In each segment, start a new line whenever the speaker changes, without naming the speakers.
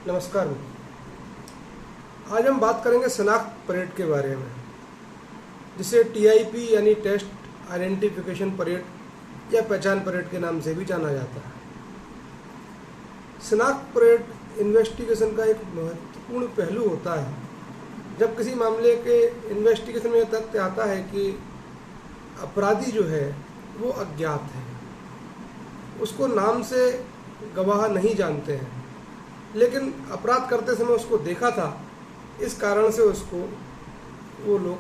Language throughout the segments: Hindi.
नमस्कार। आज हम बात करेंगे शनाख्त परेड के बारे में, जिसे टीआईपी यानी टेस्ट आइडेंटिफिकेशन परेड या पहचान परेड के नाम से भी जाना जाता है। शनाख्त परेड इन्वेस्टिगेशन का एक महत्वपूर्ण पहलू होता है। जब किसी मामले के इन्वेस्टिगेशन में तथ्य आता है कि अपराधी जो है वो अज्ञात है, उसको नाम से गवाह नहीं जानते हैं, लेकिन अपराध करते समय उसको देखा था, इस कारण से उसको वो लोग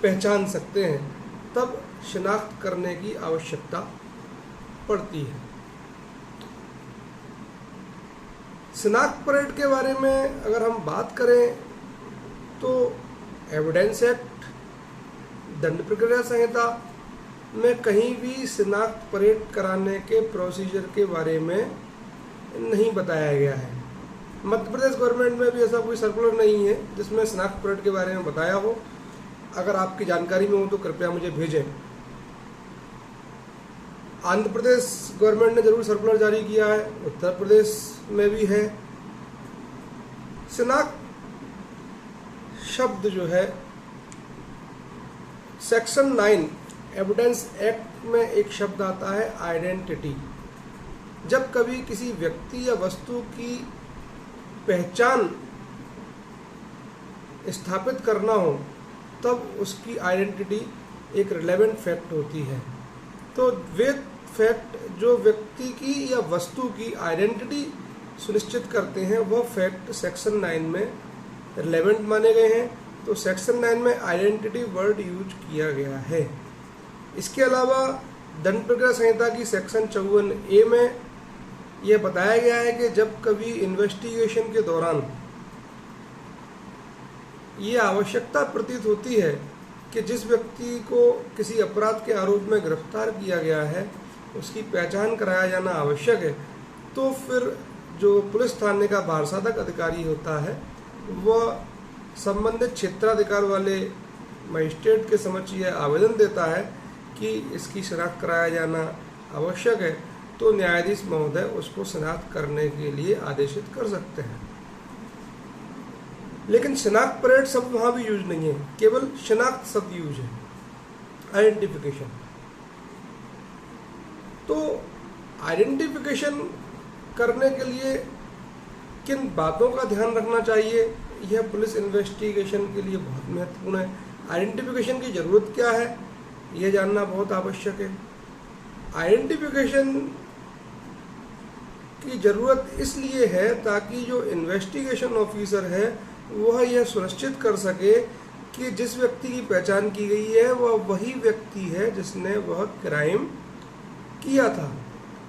पहचान सकते हैं, तब शनाख्त करने की आवश्यकता पड़ती है। शनाख्त परेड के बारे में अगर हम बात करें तो एविडेंस एक्ट, दंड प्रक्रिया संहिता में कहीं भी शनाख्त परेड कराने के प्रोसीजर के बारे में नहीं बताया गया है। मध्य प्रदेश गवर्नमेंट में भी ऐसा कोई सर्कुलर नहीं है जिसमें शनाख्त परेड के बारे में बताया हो। अगर आपकी जानकारी में हो तो कृपया मुझे भेजें। आंध्र प्रदेश गवर्नमेंट ने जरूर सर्कुलर जारी किया है, उत्तर प्रदेश में भी है। शनाख्त शब्द जो है सेक्शन 9 एविडेंस एक्ट में एक शब्द आता है आइडेंटिटी। जब कभी किसी व्यक्ति या वस्तु की पहचान स्थापित करना हो तब उसकी आइडेंटिटी एक रिलेवेंट फैक्ट होती है। तो वे फैक्ट जो व्यक्ति की या वस्तु की आइडेंटिटी सुनिश्चित करते हैं वह फैक्ट सेक्शन 9 में रिलेवेंट माने गए हैं। तो सेक्शन 9 में आइडेंटिटी वर्ड यूज किया गया है। इसके अलावा दंड प्रक्रिया संहिता की सेक्शन 54A में यह बताया गया है कि जब कभी इन्वेस्टिगेशन के दौरान ये आवश्यकता प्रतीत होती है कि जिस व्यक्ति को किसी अपराध के आरोप में गिरफ्तार किया गया है उसकी पहचान कराया जाना आवश्यक है, तो फिर जो पुलिस थाने का बारसाधक अधिकारी होता है वह संबंधित क्षेत्राधिकार वाले मजिस्ट्रेट के समक्ष यह आवेदन देता है कि इसकी शनाख्त कराया जाना आवश्यक है, तो न्यायाधीश महोदय उसको शनाख्त करने के लिए आदेशित कर सकते हैं। लेकिन शनाख्त परेड शब्द वहाँ भी यूज नहीं है, केवल शनाख्त शब्द यूज है, आइडेंटिफिकेशन। तो आइडेंटिफिकेशन करने के लिए किन बातों का ध्यान रखना चाहिए, यह पुलिस इन्वेस्टिगेशन के लिए बहुत महत्वपूर्ण है। आइडेंटिफिकेशन की ज़रूरत क्या है यह जानना बहुत आवश्यक है। आइडेंटिफिकेशन की ज़रूरत इसलिए है ताकि जो इन्वेस्टिगेशन ऑफिसर है वह यह सुनिश्चित कर सके कि जिस व्यक्ति की पहचान की गई है वह वही व्यक्ति है जिसने वह क्राइम किया था,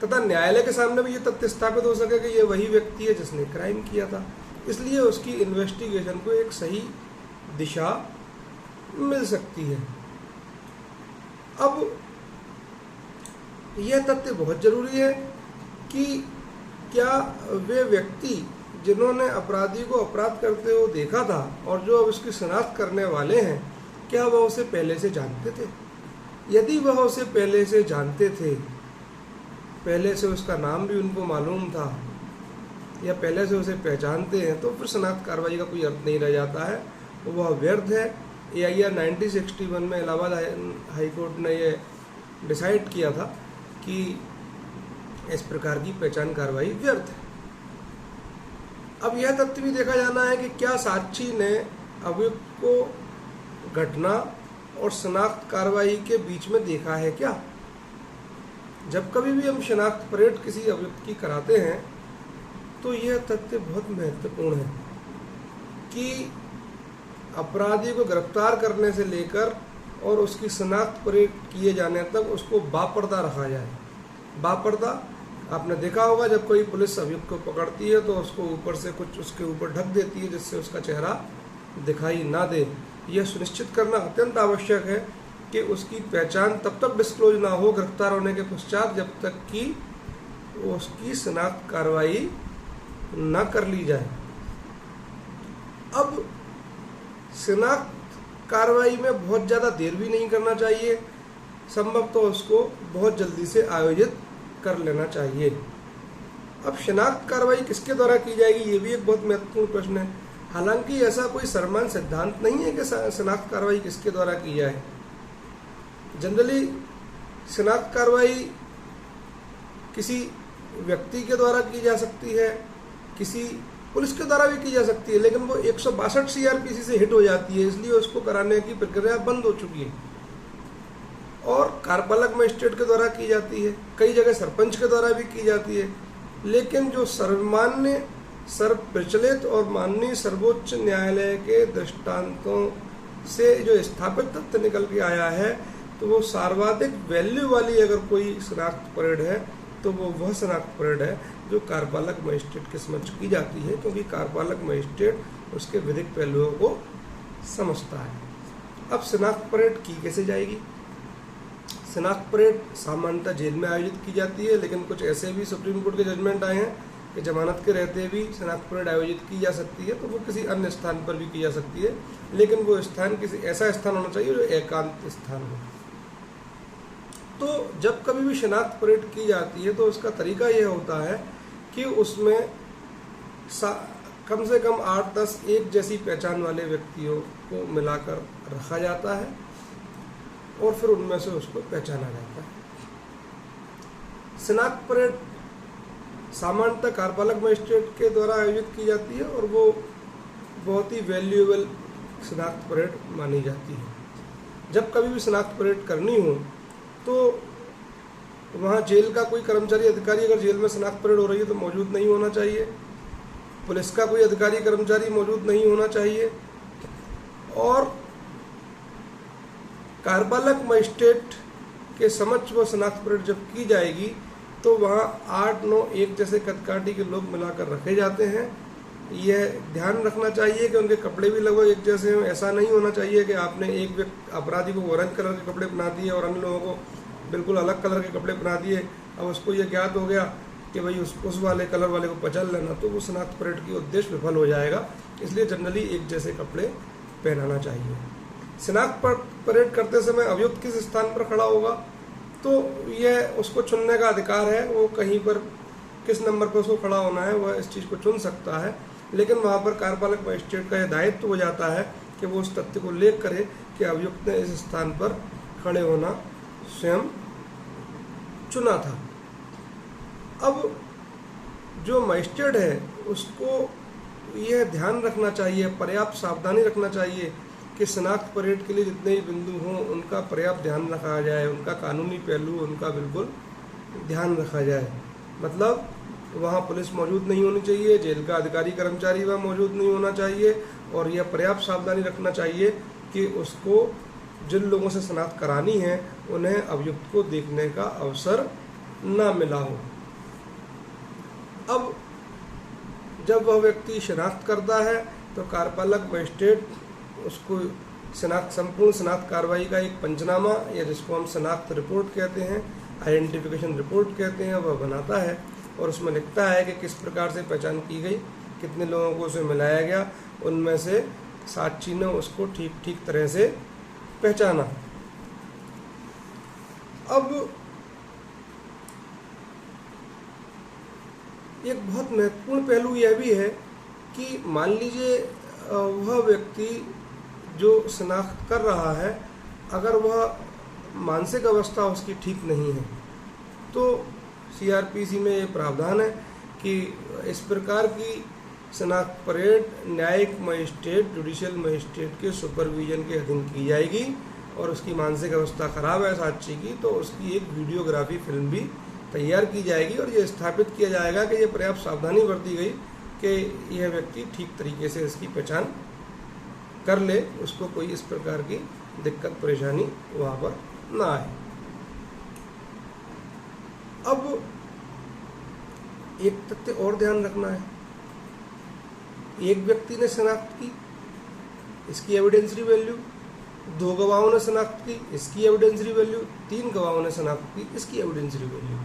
तथा न्यायालय के सामने भी ये तथ्य स्थापित हो सके कि यह वही व्यक्ति है जिसने क्राइम किया था। इसलिए उसकी इन्वेस्टिगेशन को एक सही दिशा मिल सकती है। अब यह तथ्य बहुत जरूरी है कि क्या वे व्यक्ति जिन्होंने अपराधी को अपराध करते हुए देखा था और जो अब उसकी शनाख्त करने वाले हैं, क्या वह उसे पहले से जानते थे? यदि वह उसे पहले से जानते थे, पहले से उसका नाम भी उनको मालूम था या पहले से उसे पहचानते हैं, तो फिर शनाख्त कार्रवाई का कोई अर्थ नहीं रह जाता है, वह व्यर्थ है। AIR 1961 में इलाहाबाद हाई कोर्ट ने यह डिसाइड किया था कि इस प्रकार की पहचान कार्रवाई व्यर्थ है। अब यह तथ्य भी देखा जाना है कि क्या साक्षी ने अभियुक्त को घटना और शनाख्त कार्रवाई के बीच में देखा है क्या। जब कभी भी हम शनाख्त परेड किसी अभियुक्त की कराते हैं तो यह तथ्य बहुत महत्वपूर्ण है कि अपराधी को गिरफ्तार करने से लेकर और उसकी शनाख्त परेड किए जाने तक उसको बापर्दा रखा जाए। बापर्दा आपने देखा होगा, जब कोई पुलिस अभियुक्त को पकड़ती है तो उसको ऊपर से कुछ उसके ऊपर ढक देती है जिससे उसका चेहरा दिखाई ना दे। यह सुनिश्चित करना अत्यंत आवश्यक है कि उसकी पहचान तब तक डिस्क्लोज ना हो गिरफ्तार होने के पश्चात जब तक कि उसकी शनाख्त कार्रवाई ना कर ली जाए। अब शनाख्त कार्रवाई में बहुत ज़्यादा देर भी नहीं करना चाहिए, संभव तो उसको बहुत जल्दी से आयोजित कर लेना चाहिए। अब शनाख्त कार्रवाई किसके द्वारा की जाएगी, ये भी एक बहुत महत्वपूर्ण प्रश्न है। हालांकि ऐसा कोई सर्वमान्य सिद्धांत नहीं है कि शनाख्त कार्रवाई किसके द्वारा की जाए। जनरली शनाख्त कार्रवाई किसी व्यक्ति के द्वारा की जा सकती है, किसी पुलिस के द्वारा भी की जा सकती है, लेकिन वो 162 CRPC से हिट हो जाती है, इसलिए उसको कराने की प्रक्रिया बंद हो चुकी है। और कार्यपालक मजिस्ट्रेट के द्वारा की जाती है, कई जगह सरपंच के द्वारा भी की जाती है। लेकिन जो सर्वमान्य, सर्वप्रचलित और माननीय सर्वोच्च न्यायालय के दृष्टांतों से जो स्थापित तथ्य निकल के आया है, तो वो सर्वाधिक वैल्यू वाली अगर कोई शनाख्त परेड है तो वो वह शनाख्त परेड है जो कार्यपालक मजिस्ट्रेट के समक्ष की जाती है, क्योंकि कार्यपालक मजिस्ट्रेट उसके विधिक पहलुओं को समझता है। अब शनाख्त परेड की कैसे जाएगी? शनाख्त परेड सामान्यतः जेल में आयोजित की जाती है, लेकिन कुछ ऐसे भी सुप्रीम कोर्ट के जजमेंट आए हैं कि जमानत के रहते भी शनाख्त परेड आयोजित की जा सकती है, तो वो किसी अन्य स्थान पर भी की जा सकती है, लेकिन वो स्थान किसी ऐसा स्थान होना चाहिए जो एकांत स्थान हो। तो जब कभी भी शनाख्त परेड की जाती है तो उसका तरीका यह होता है कि उसमें कम से कम 8-10 एक जैसी पहचान वाले व्यक्तियों को मिलाकर रखा जाता है और फिर उनमें से उसको पहचाना जाता है। शनाख्त परेड सामान्यतः कार्यपालक मजिस्ट्रेट के द्वारा आयोजित की जाती है और वो बहुत ही वैल्यूएबल शनाख्त परेड मानी जाती है। जब कभी भी शनाख्त परेड करनी हो तो वहाँ जेल का कोई कर्मचारी अधिकारी अगर जेल में शनाख्त परेड हो रही है तो मौजूद नहीं होना चाहिए, पुलिस का कोई अधिकारी कर्मचारी मौजूद नहीं होना चाहिए, और कार्यपालक मजिस्ट्रेट के समक्ष वो शनाख्त परेड जब की जाएगी तो वहाँ 8-9 एक जैसे कदकाठी के लोग मिलाकर रखे जाते हैं। यह ध्यान रखना चाहिए कि उनके कपड़े भी लगभग एक जैसे हों। ऐसा नहीं होना चाहिए कि आपने एक व्यक्ति अपराधी को ऑरेंज कलर के कपड़े पहना दिए और अन्य लोगों को बिल्कुल अलग कलर के कपड़े पहना दिए, अब उसको ये ज्ञात हो गया कि भाई उस वाले कलर वाले को पहचान लेना, तो वो शनाख्त परेड की उद्देश्य विफल हो जाएगा। इसलिए जनरली एक जैसे कपड़े पहनाना चाहिए। शनाख्त परेड करते समय अभियुक्त किस स्थान पर खड़ा होगा, तो यह उसको चुनने का अधिकार है, वो कहीं पर किस नंबर पर उसको खड़ा होना है वह इस चीज़ को चुन सकता है, लेकिन वहाँ पर कार्यपालक मजिस्ट्रेट का यह दायित्व हो जाता है कि वो उस तथ्य को उल्लेख करे कि अभियुक्त ने इस स्थान पर खड़े होना स्वयं चुना था। अब जो मजिस्ट्रेट है उसको यह ध्यान रखना चाहिए, पर्याप्त सावधानी रखना चाहिए कि शनाख्त परेड के लिए जितने भी बिंदु हों उनका पर्याप्त ध्यान रखा जाए, उनका कानूनी पहलू उनका बिल्कुल ध्यान रखा जाए। मतलब वहाँ पुलिस मौजूद नहीं होनी चाहिए, जेल का अधिकारी कर्मचारी वहाँ मौजूद नहीं होना चाहिए, और यह पर्याप्त सावधानी रखना चाहिए कि उसको जिन लोगों से शनाख्त करानी है उन्हें अभियुक्त को देखने का अवसर न मिला हो। अब जब वह व्यक्ति शनाख्त करता है तो कार्यपालक मजिस्ट्रेट उसको संपूर्ण शनाख्त कार्रवाई का एक पंचनामा, या जिसको हम शनाख्त रिपोर्ट कहते हैं, आइडेंटिफिकेशन रिपोर्ट कहते हैं, वह बनाता है और उसमें लिखता है कि किस प्रकार से पहचान की गई, कितने लोगों को उसमें मिलाया गया, उनमें से साक्षी ने उसको ठीक तरह से पहचाना। अब एक बहुत महत्वपूर्ण पहलू यह भी है कि मान लीजिए वह व्यक्ति जो शनाख्त कर रहा है, अगर वह मानसिक अवस्था उसकी ठीक नहीं है, तो CRPC में ये प्रावधान है कि इस प्रकार की शनाख्त परेड न्यायिक मजिस्ट्रेट, जुडिशियल मजिस्ट्रेट के सुपरविजन के अधीन की जाएगी, और उसकी मानसिक अवस्था खराब है साक्षी की तो उसकी एक वीडियोग्राफी फिल्म भी तैयार की जाएगी, और ये स्थापित किया जाएगा कि ये पर्याप्त सावधानी बरती गई कि यह व्यक्ति ठीक तरीके से इसकी पहचान कर ले, उसको कोई इस प्रकार की दिक्कत परेशानी वहाँ पर ना आए। अब एक तथ्य और ध्यान रखना है, एक व्यक्ति ने शनाख्त की, इसकी एविडेंसरी वैल्यू, 2 गवाहों ने शनाख्त की, इसकी एविडेंसरी वैल्यू, 3 गवाहों ने शनाख्त की, इसकी एविडेंसरी वैल्यू।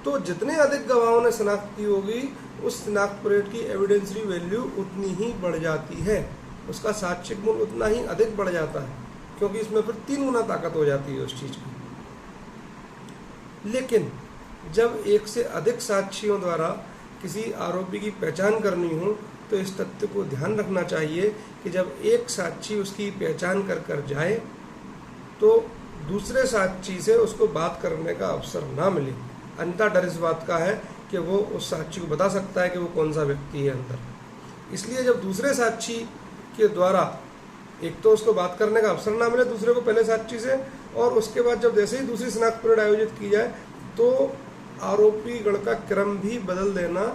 तो जितने अधिक गवाहों ने शनाख्त की होगी उस शनाख्त परेड की एविडेंसरी वैल्यू उतनी ही बढ़ जाती है, उसका साक्ष्यिक मूल्य उतना ही अधिक बढ़ जाता है, क्योंकि इसमें फिर 3 गुना ताकत हो जाती है उस चीज़ की। लेकिन जब एक से अधिक साक्षियों द्वारा किसी आरोपी की पहचान करनी हो तो इस तथ्य को ध्यान रखना चाहिए कि जब एक साक्षी उसकी पहचान कर जाए तो दूसरे साक्षी से उसको बात करने का अवसर ना मिले। अन्यथा डर इस बात का है कि वो उस साक्षी को बता सकता है कि वो कौन सा व्यक्ति है अंदर। इसलिए जब दूसरे साक्षी के द्वारा एक तो उसको बात करने का अवसर ना मिले दूसरे को पहले साक्षी से, और उसके बाद जब जैसे ही दूसरी शनाख्त परेड आयोजित की जाए तो आरोपी गण का क्रम भी बदल देना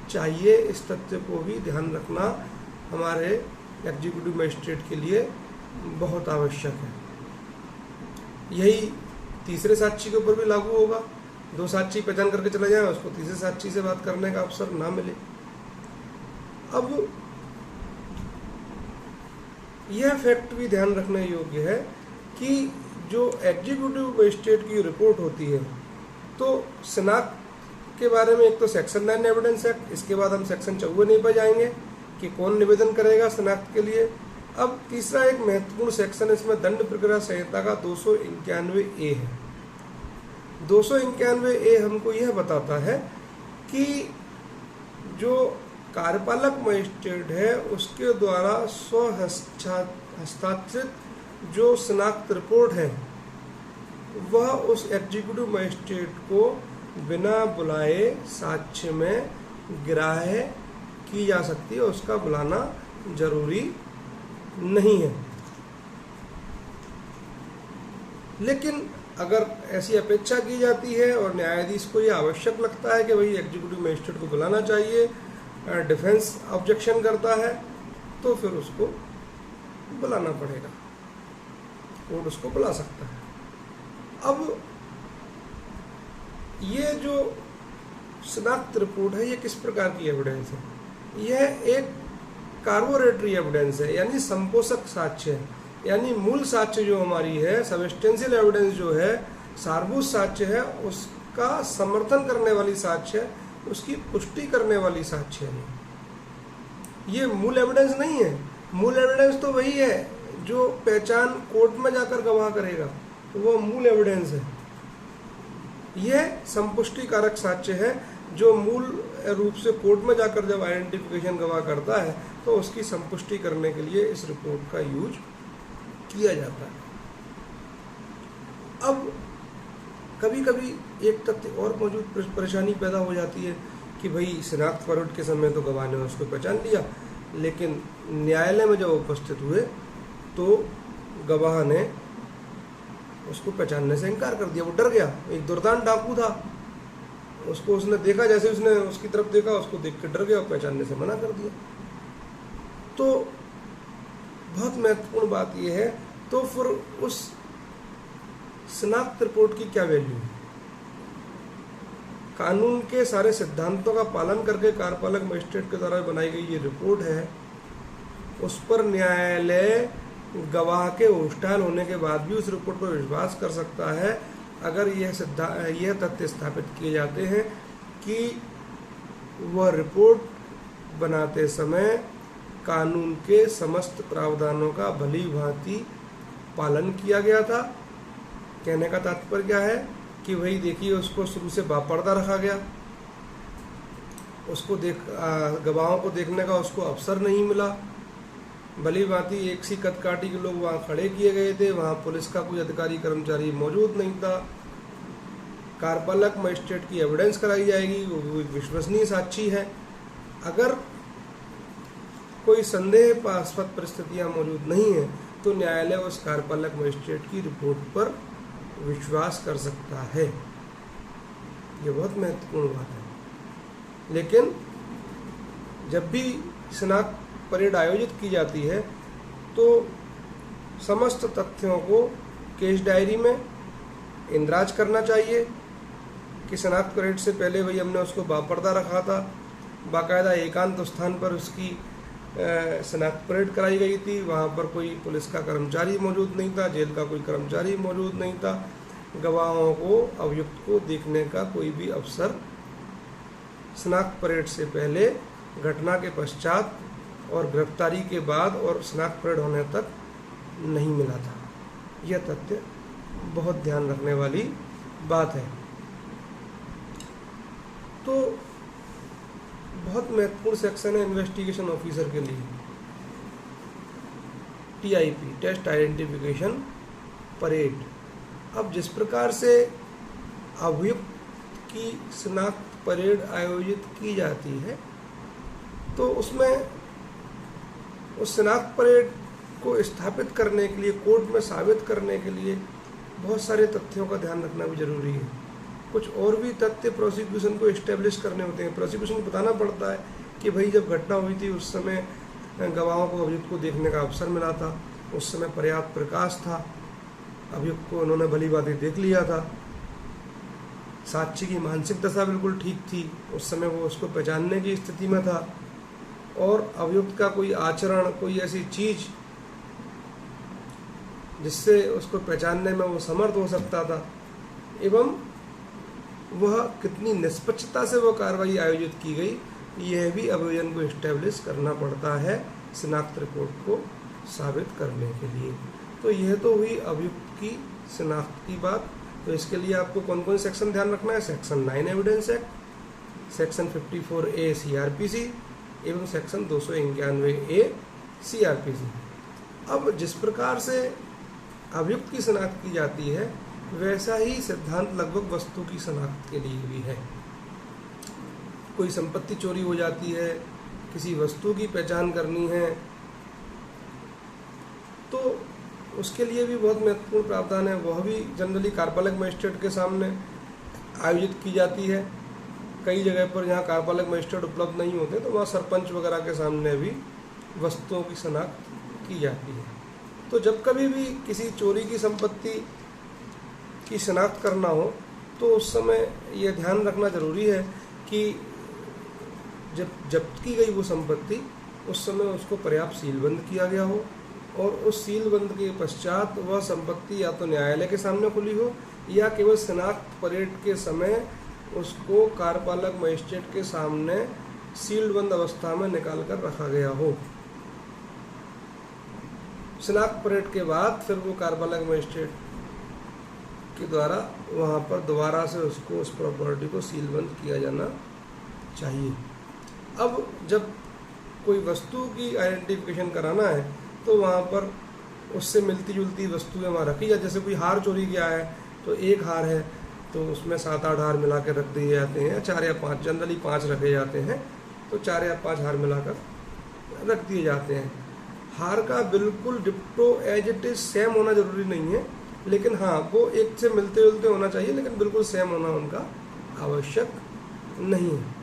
चाहिए। इस तथ्य को भी ध्यान रखना हमारे एग्जीक्यूटिव मजिस्ट्रेट के लिए बहुत आवश्यक है। यही तीसरे साक्षी के ऊपर भी लागू होगा। दो साक्षी पहचान करके चले जाए, उसको तीसरे साक्षी से बात करने का अवसर ना मिले। अब यह फैक्ट भी ध्यान रखने योग्य है कि जो एग्जीक्यूटिव मजिस्ट्रेट की रिपोर्ट होती है तो शनाख्त के बारे में एक तो सेक्शन 9 एविडेंस एक्ट, इसके बाद हम सेक्शन 54 पर जाएंगे कि कौन निवेदन करेगा शनाख्त के लिए। अब तीसरा एक महत्वपूर्ण सेक्शन इसमें दंड प्रक्रिया संहिता का 291A है। 291A हमको यह बताता है कि जो कार्यपालक मजिस्ट्रेट है उसके द्वारा हस्ताक्षरित जो शनाख्त रिपोर्ट है वह उस एग्जीक्यूटिव मजिस्ट्रेट को बिना बुलाए साक्ष्य में ग्राह्य की जा सकती है, उसका बुलाना जरूरी नहीं है। लेकिन अगर ऐसी अपेक्षा की जाती है और न्यायाधीश को यह आवश्यक लगता है कि भाई एग्जीक्यूटिव मजिस्ट्रेट को बुलाना चाहिए, डिफेंस ऑब्जेक्शन करता है, तो फिर उसको बुलाना पड़ेगा, कोर्ट उसको बुला सकता है। अब ये जो शनाख्त रिपोर्ट है ये किस प्रकार की एविडेंस है? यह एक कार्बोरेटरी एविडेंस है, यानी संपोषक साक्ष्य है। यानी मूल साक्ष्य जो हमारी है, सबस्टेंशियल एविडेंस जो है, सारभूत साक्ष्य है, उसका समर्थन करने वाली साक्ष्य है, उसकी पुष्टि करने वाली साक्ष्य है। ये मूल एविडेंस नहीं है। मूल एविडेंस तो वही है जो पहचान कोर्ट में जाकर गवाह करेगा, तो वो मूल एविडेंस है। यह संपुष्टि कारक साक्ष्य है जो मूल रूप से कोर्ट में जाकर जब आइडेंटिफिकेशन गवाह करता है तो उसकी संपुष्टि करने के लिए इस रिपोर्ट का यूज किया जाता है। अब कभी कभी एक तथ्य और मौजूद परेशानी पैदा हो जाती है कि भाई शनाख्त परेड के समय तो गवाह ने उसको पहचान लिया, लेकिन न्यायालय में जब उपस्थित हुए तो गवाह ने उसको पहचानने से इनकार कर दिया। वो डर गया, एक दुर्दांत डाकू था, उसको उसने देखा, जैसे उसने उसकी तरफ देखा उसको देख के डर गया और पहचानने से मना कर दिया। तो बहुत महत्वपूर्ण बात यह है, तो फिर उस शनाख्त रिपोर्ट की क्या वैल्यू है? कानून के सारे सिद्धांतों का पालन करके कार्यपालक मजिस्ट्रेट के द्वारा बनाई गई ये रिपोर्ट है, उस पर न्यायालय गवाह के होस्टाइल होने के बाद भी उस रिपोर्ट पर विश्वास कर सकता है अगर यह तथ्य स्थापित किए जाते हैं कि वह रिपोर्ट बनाते समय कानून के समस्त प्रावधानों का भली भांति पालन किया गया था। कहने का तात्पर्य क्या है कि वही देखिए, उसको शुरू से बापर्दा रखा गया, उसको गवाहों को देखने का उसको अवसर नहीं मिला, भली भांति एक सी कदकाठी के लोग वहाँ खड़े किए गए थे, वहाँ पुलिस का कोई अधिकारी कर्मचारी मौजूद नहीं था। कार्यपालक मजिस्ट्रेट की एविडेंस कराई जाएगी, वो विश्वसनीय साक्षी है। अगर कोई संदेहास्पद परिस्थितियाँ मौजूद नहीं है तो न्यायालय उस कार्यपालक मजिस्ट्रेट की रिपोर्ट पर विश्वास कर सकता है। ये बहुत महत्वपूर्ण बात है। लेकिन जब भी शनाख्त परेड आयोजित की जाती है तो समस्त तथ्यों को केस डायरी में इंदराज करना चाहिए कि शनाख्त परेड से पहले भाई हमने उसको बापर्दा रखा था, बाकायदा एकांत स्थान पर उसकी शनाख्त परेड कराई गई थी, वहाँ पर कोई पुलिस का कर्मचारी मौजूद नहीं था, जेल का कोई कर्मचारी मौजूद नहीं था, गवाहों को अभियुक्त को देखने का कोई भी अवसर शनाख्त परेड से पहले, घटना के पश्चात और गिरफ्तारी के बाद और शनाख्त परेड होने तक नहीं मिला था। यह तथ्य बहुत ध्यान रखने वाली बात है। तो बहुत महत्वपूर्ण सेक्शन है इन्वेस्टिगेशन ऑफिसर के लिए, TIP, टेस्ट आइडेंटिफिकेशन परेड। अब जिस प्रकार से अभियुक्त की शिनाख्त परेड आयोजित की जाती है, तो उसमें उस शिनाख्त परेड को स्थापित करने के लिए, कोर्ट में साबित करने के लिए बहुत सारे तथ्यों का ध्यान रखना भी जरूरी है। कुछ और भी तथ्य प्रोसिक्यूशन को इस्टेब्लिश करने होते हैं। प्रोसिक्यूशन को बताना पड़ता है कि भाई जब घटना हुई थी उस समय गवाहों को अभियुक्त को देखने का अवसर मिला था, उस समय पर्याप्त प्रकाश था, अभियुक्त को उन्होंने भली भांति देख लिया था, साक्षी की मानसिक दशा बिल्कुल ठीक थी, उस समय वो उसको पहचानने की स्थिति में था, और अभियुक्त का कोई आचरण, कोई ऐसी चीज जिससे उसको पहचानने में वो समर्थ हो सकता था, एवं वह कितनी निष्पक्षता से वो कार्रवाई आयोजित की गई, यह भी अभियोजन को इस्टेब्लिश करना पड़ता है शिनाख्त रिपोर्ट को साबित करने के लिए। तो यह तो हुई अभियुक्त की शिनाख्त की बात। तो इसके लिए आपको कौन कौन सेक्शन ध्यान रखना है? Section 9 evidence act, section 54A CRPC एवं सेक्शन 291A CRPC। अब जिस प्रकार से अभियुक्त की शिनाख्त की जाती है, वैसा ही सिद्धांत लगभग वस्तु की शिनाख्त के लिए भी है। कोई संपत्ति चोरी हो जाती है, किसी वस्तु की पहचान करनी है, तो उसके लिए भी बहुत महत्वपूर्ण प्रावधान है। वह भी जनरली कार्यपालक मजिस्ट्रेट के सामने आयोजित की जाती है। कई जगह पर जहाँ कार्यपालक मजिस्ट्रेट उपलब्ध नहीं होते, तो वहाँ सरपंच वगैरह के सामने भी वस्तुओं की शिनाख्त की जाती है। तो जब कभी भी किसी चोरी की संपत्ति की शिनाख्त करना हो, तो उस समय यह ध्यान रखना जरूरी है कि जब जब्त की गई वो संपत्ति, उस समय उसको पर्याप्त सीलबंद किया गया हो, और उस सीलबंद के पश्चात वह संपत्ति या तो न्यायालय के सामने खुली हो, या केवल शिनाख्त परेड के समय उसको कार्यपालक मजिस्ट्रेट के सामने सील्ड बंद अवस्था में निकाल कर रखा गया हो। शिनाख्त परेड के बाद फिर वो कार्यपालक मजिस्ट्रेट के द्वारा वहाँ पर दोबारा से उसको, उस प्रॉपर्टी को सीलबंद किया जाना चाहिए। अब जब कोई वस्तु की आइडेंटिफिकेशन कराना है, तो वहाँ पर उससे मिलती जुलती वस्तुएं वहाँ रखी जाए। जैसे कोई हार चोरी किया है, तो एक हार है तो उसमें 7-8 हार मिला कर रख दिए जाते हैं, 4 या 5, जनरली 5 रखे जाते हैं, तो 4 या 5 हार मिलाकर रख दिए जाते हैं। हार का बिल्कुल डिप्टो एज इट इज सेम होना जरूरी नहीं है, लेकिन हाँ वो एक से मिलते जुलते होना चाहिए, लेकिन बिल्कुल सेम होना उनका आवश्यक नहीं है।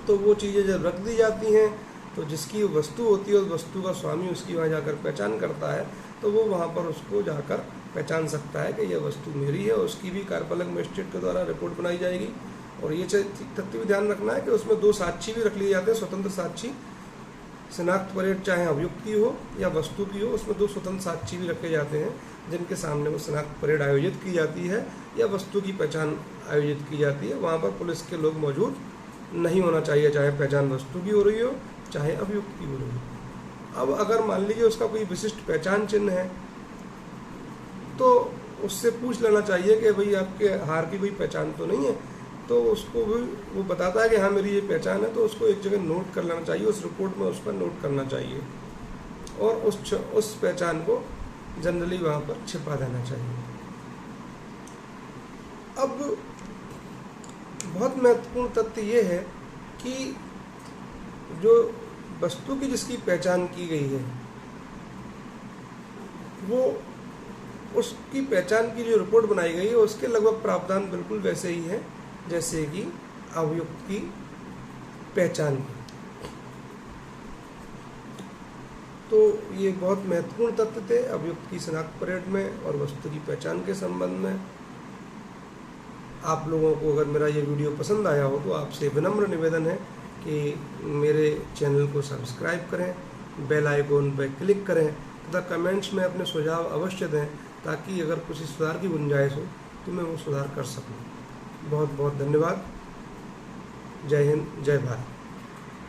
तो वो चीज़ें जब रख दी जाती हैं, तो जिसकी वस्तु होती है उस वस्तु का स्वामी उसकी वहाँ जाकर पहचान करता है, तो वो वहाँ पर उसको जाकर पहचान सकता है कि यह वस्तु मेरी है। उसकी भी कार्यपालक मजिस्ट्रेट के द्वारा रिपोर्ट बनाई जाएगी। और ये तथ्य भी ध्यान रखना है कि उसमें 2 साक्षी भी रख लिए जाते हैं, स्वतंत्र साक्षी। शिनाख्त परेड चाहे अभियुक्त की हो या वस्तु की हो, उसमें 2 स्वतंत्र साक्षी भी रखे जाते हैं, जिनके सामने वो शिनाख्त परेड आयोजित की जाती है या वस्तु की पहचान आयोजित की जाती है। वहाँ पर पुलिस के लोग मौजूद नहीं होना चाहिए, चाहे पहचान वस्तु की हो रही हो चाहे अभियुक्त की हो रही हो। अब अगर मान लीजिए उसका कोई विशिष्ट पहचान चिन्ह है, तो उससे पूछ लेना चाहिए कि भाई आपके हार की कोई पहचान तो नहीं है, तो उसको भी वो बताता है कि हाँ मेरी ये पहचान है, तो उसको एक जगह नोट कर लेना चाहिए, उस रिपोर्ट में उसका नोट करना चाहिए, और उस पहचान को जनरली वहाँ पर छिपा देना चाहिए। अब बहुत महत्वपूर्ण तथ्य ये है कि जो वस्तु की जिसकी पहचान की गई है, वो उसकी पहचान की जो रिपोर्ट बनाई गई है, उसके लगभग प्रावधान बिल्कुल वैसे ही हैं जैसे कि अभियुक्त की पहचान की। तो ये बहुत महत्वपूर्ण तथ्य थे अभियुक्त की शिनाख्त परेड में और वस्तु की पहचान के संबंध में। आप लोगों को अगर मेरा ये वीडियो पसंद आया हो, तो आपसे विनम्र निवेदन है कि मेरे चैनल को सब्सक्राइब करें, बेल आइकॉन पर क्लिक करें तथा कमेंट्स में अपने सुझाव अवश्य दें, ताकि अगर कुछ सुधार की गुंजाइश हो तो मैं वो सुधार कर सकूं। बहुत बहुत धन्यवाद। जय हिंद, जय भारत।